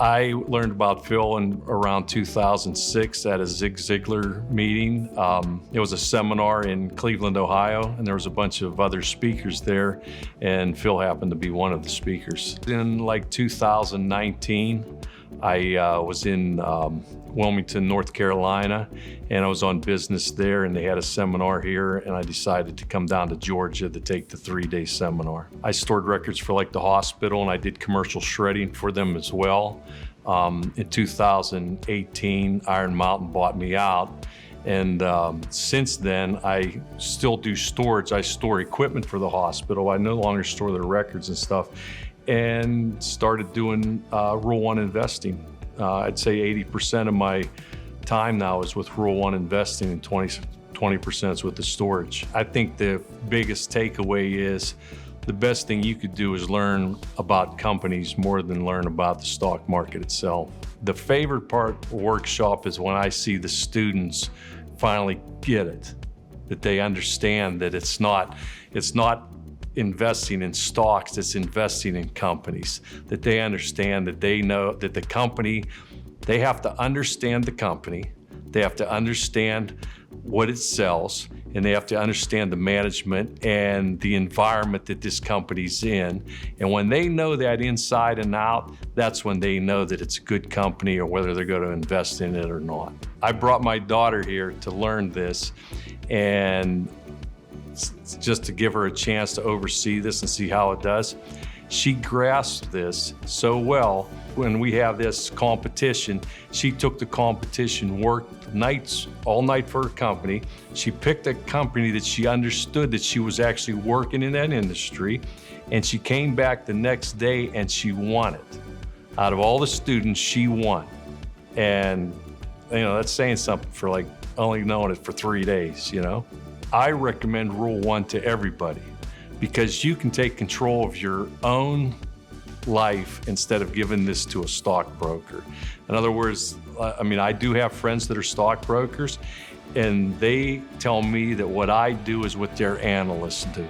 I learned about Phil in around 2006 at a Zig Ziglar meeting. It was a seminar in Cleveland, Ohio, and there was a bunch of other speakers there, and Phil happened to be one of the speakers. In like 2019, I was in Wilmington, North Carolina, and I was on business there, and they had a seminar here, and I decided to come down to Georgia to take the 3-day seminar. I stored records for like the hospital, and I did commercial shredding for them as well. In 2018, Iron Mountain bought me out, and since then, I still do storage. I store equipment for the hospital. I no longer store their records and stuff, and started doing Rule 1 investing. I'd say 80% of my time now is with Rule 1 investing and 20% is with the storage. I think the biggest takeaway is the best thing you could do is learn about companies more than learn about the stock market itself. The favorite part of workshop is when I see the students finally get it, that they understand that it's not investing in stocks, it's investing in companies, that they understand, that they know that the company, they have to understand the company, they have to understand what it sells, and they have to understand the management and the environment that this company's in. And when they know that inside and out, that's when they know that it's a good company or whether they're going to invest in it or not. I brought my daughter here to learn this, and just to give her a chance to oversee this and see how it does. She grasped this so well. When we have this competition, she took the competition, worked nights, all night for her company. She picked a company that she understood that she was actually working in that industry, and she came back the next day and she won it. Out of all the students, she won. And that's saying something for like only knowing it for 3 days, I recommend Rule 1 to everybody because you can take control of your own life instead of giving this to a stockbroker. In other words, I do have friends that are stockbrokers, and they tell me that what I do is what their analysts do.